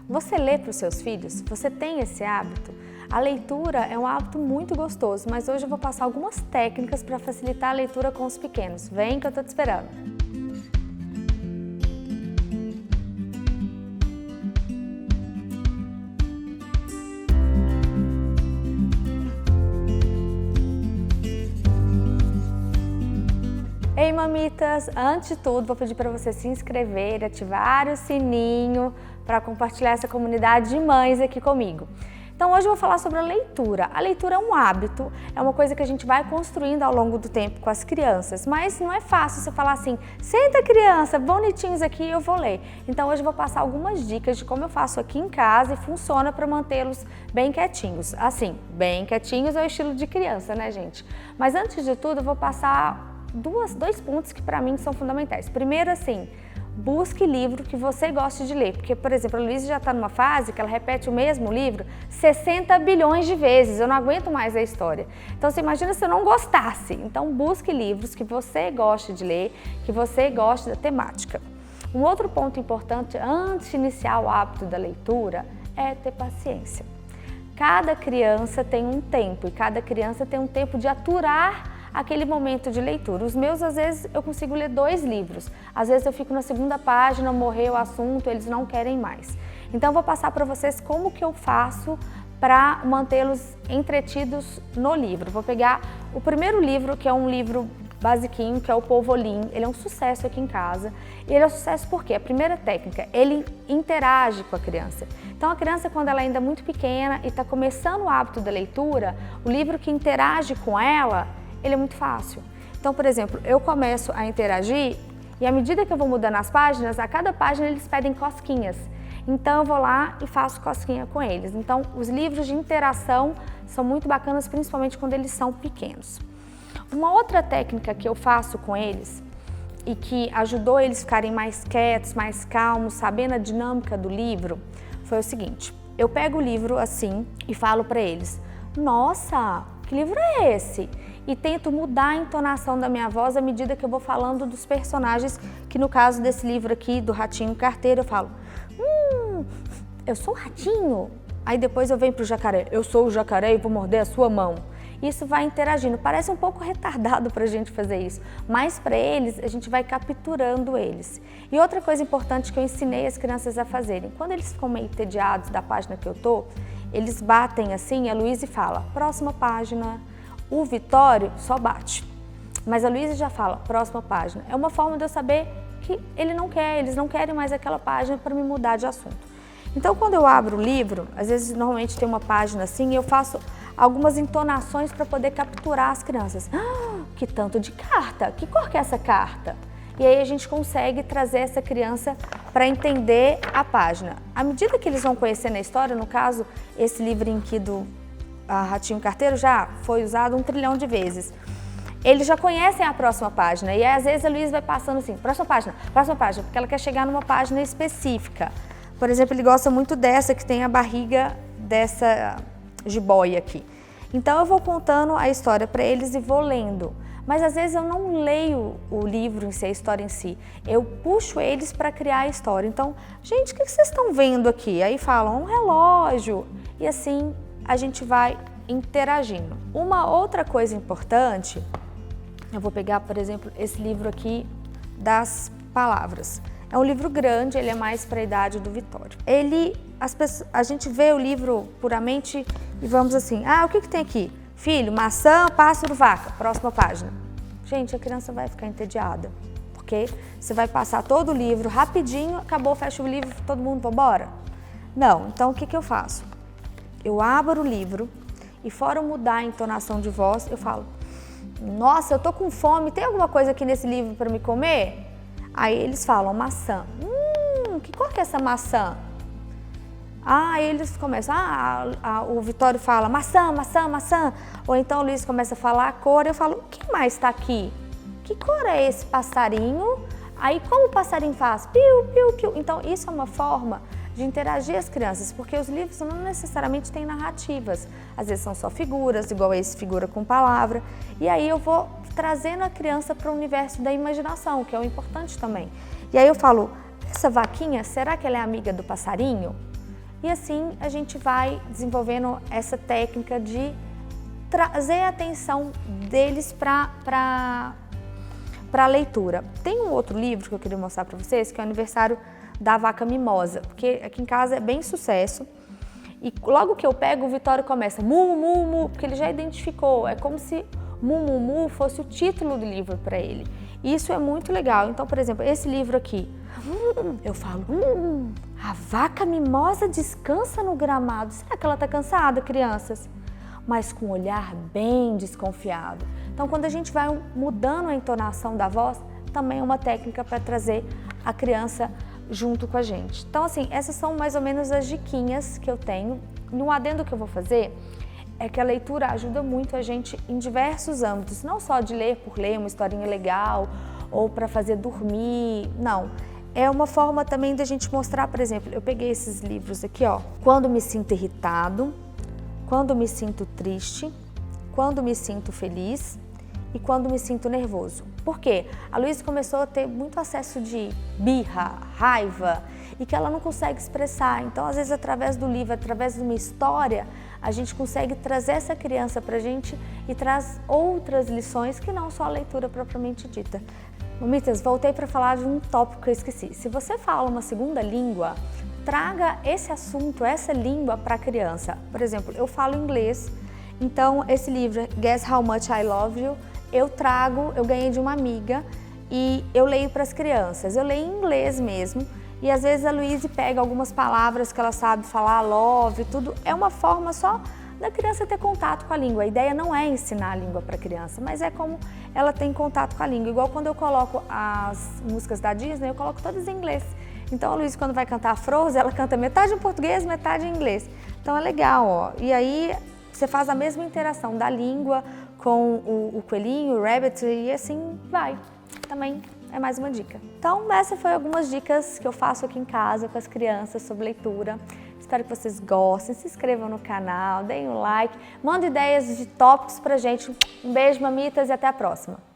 Você lê para os seus filhos? Você tem esse hábito? A leitura é um hábito muito gostoso, mas hoje eu vou passar algumas técnicas para facilitar a leitura com os pequenos. Vem que eu estou te esperando! Ei mamitas, antes de tudo vou pedir para você se inscrever, ativar o sininho para compartilhar essa comunidade de mães aqui comigo. Então hoje eu vou falar sobre a leitura. A leitura é um hábito, é uma coisa que a gente vai construindo ao longo do tempo com as crianças, mas não é fácil você falar assim, senta criança, bonitinhos aqui, eu vou ler. Então hoje eu vou passar algumas dicas de como eu faço aqui em casa e funciona para mantê-los bem quietinhos. Assim, bem quietinhos é o estilo de criança, né gente? Mas antes de tudo eu vou passar dois pontos que para mim são fundamentais. Primeiro assim, busque livro que você goste de ler, porque por exemplo a Luísa já está numa fase que ela repete o mesmo livro 60 bilhões de vezes, eu não aguento mais a história. Então você imagina se eu não gostasse. Então busque livros que você goste de ler, que você goste da temática. Um outro ponto importante antes de iniciar o hábito da leitura é ter paciência. Cada criança tem um tempo e cada criança tem um tempo de aturar aquele momento de leitura. Os meus, às vezes, eu consigo ler 2 livros. Às vezes eu fico na segunda página, morreu o assunto, eles não querem mais. Então eu vou passar para vocês como que eu faço para mantê-los entretidos no livro. Vou pegar o primeiro livro, que é um livro basiquinho, que é o Polvolim. Ele é um sucesso aqui em casa. E ele é um sucesso porque a primeira técnica, ele interage com a criança. Então a criança, quando ela ainda é muito pequena e está começando o hábito da leitura, o livro que interage com ela, ele é muito fácil. Então, por exemplo, eu começo a interagir e à medida que eu vou mudando as páginas, a cada página eles pedem cosquinhas. Então eu vou lá e faço cosquinha com eles. Então os livros de interação são muito bacanas, principalmente quando eles são pequenos. Uma outra técnica que eu faço com eles e que ajudou eles ficarem mais quietos, mais calmos, sabendo a dinâmica do livro, foi o seguinte. Eu pego o livro assim e falo para eles, nossa, que livro é esse? E tento mudar a entonação da minha voz à medida que eu vou falando dos personagens, que no caso desse livro aqui, do Ratinho Carteiro, eu falo, eu sou um ratinho. Aí depois eu venho pro jacaré, eu sou o jacaré e vou morder a sua mão. Isso vai interagindo, parece um pouco retardado pra gente fazer isso, mas para eles a gente vai capturando eles. E outra coisa importante que eu ensinei as crianças a fazerem, quando eles ficam meio entediados da página que eu tô, eles batem assim, a Luísa fala, próxima página. O Vitório só bate, mas a Luísa já fala, próxima página. É uma forma de eu saber que ele não quer, eles não querem mais aquela página para me mudar de assunto. Então, quando eu abro o livro, às vezes normalmente tem uma página assim, eu faço algumas entonações para poder capturar as crianças. Ah, que tanto de carta, que cor que é essa carta? E aí a gente consegue trazer essa criança para entender a página. À medida que eles vão conhecendo a história, no caso, esse livrinho aqui do Ratinho Carteiro já foi usado 1 trilhão de vezes. Eles já conhecem a próxima página e aí, às vezes a Luísa vai passando assim, próxima página, porque ela quer chegar numa página específica. Por exemplo, ele gosta muito dessa que tem a barriga dessa jiboia aqui. Então eu vou contando a história para eles e vou lendo. Mas às vezes eu não leio o livro em si, a história em si. Eu puxo eles para criar a história. Então, gente, o que vocês estão vendo aqui? Aí falam, um relógio. E assim a gente vai interagindo. Uma outra coisa importante, eu vou pegar, por exemplo, esse livro aqui das palavras. É um livro grande, ele é mais para a idade do Vitório. A gente vê o livro puramente e vamos assim, o que tem aqui? Filho, maçã, pássaro, vaca. Próxima página. Gente, a criança vai ficar entediada, porque você vai passar todo o livro rapidinho, acabou, fecha o livro, todo mundo vai embora? Não, então o que eu faço? Eu abro o livro e fora mudar a entonação de voz, eu falo, nossa, eu tô com fome, tem alguma coisa aqui nesse livro para me comer? Aí eles falam, maçã. Que cor que é essa maçã? Aí eles começam, o Vitório fala, maçã, maçã, maçã. Ou então o Luiz começa a falar a cor, eu falo, o que mais está aqui? Que cor é esse passarinho? Aí como o passarinho faz? Piu, piu, piu. Então isso é uma forma de interagir as crianças, porque os livros não necessariamente têm narrativas. Às vezes são só figuras, igual esse figura com palavra. E aí eu vou trazendo a criança para o universo da imaginação, que é o importante também. E aí eu falo, essa vaquinha, será que ela é amiga do passarinho? E assim a gente vai desenvolvendo essa técnica de trazer a atenção deles para a leitura. Tem um outro livro que eu queria mostrar para vocês, que é o Aniversário da Vaca Mimosa, porque aqui em casa é bem sucesso. E logo que eu pego, o Vitório começa mu, mu, mu, porque ele já identificou, é como se mu, mu, mu fosse o título do livro para ele. E isso é muito legal. Então, por exemplo, esse livro aqui, eu falo, a vaca mimosa descansa no gramado. Será que ela está cansada, crianças? Mas com um olhar bem desconfiado. Então, quando a gente vai mudando a entonação da voz, também é uma técnica para trazer a criança junto com a gente. Então, assim, essas são mais ou menos as diquinhas que eu tenho. No adendo que eu vou fazer é que a leitura ajuda muito a gente em diversos âmbitos, não só de ler por ler, uma historinha legal ou para fazer dormir, não. É uma forma também da gente mostrar, por exemplo, eu peguei esses livros aqui, ó. Quando me sinto irritado, quando me sinto triste, quando me sinto feliz e quando me sinto nervoso. Por quê? A Luísa começou a ter muito acesso de birra, raiva e que ela não consegue expressar. Então, às vezes, através do livro, através de uma história, a gente consegue trazer essa criança pra gente e traz outras lições que não só a leitura propriamente dita. Mamitas, voltei para falar de um tópico que eu esqueci. Se você fala uma segunda língua, traga esse assunto, essa língua para a criança. Por exemplo, eu falo inglês, então esse livro, Guess How Much I Love You, eu ganhei de uma amiga e eu leio para as crianças. Eu leio em inglês mesmo e às vezes a Luísa pega algumas palavras que ela sabe falar, love, tudo. É uma forma só da criança ter contato com a língua. A ideia não é ensinar a língua para a criança, mas é como ela tem contato com a língua. Igual quando eu coloco as músicas da Disney, eu coloco todas em inglês. Então a Luísa, quando vai cantar a Frozen, ela canta metade em português, metade em inglês. Então é legal, ó. E aí você faz a mesma interação da língua com o coelhinho, o rabbit, e assim vai. Também é mais uma dica. Então essas foram algumas dicas que eu faço aqui em casa com as crianças sobre leitura. Espero que vocês gostem, se inscrevam no canal, deem um like, mandem ideias de tópicos pra gente. Um beijo, mamitas, e até a próxima!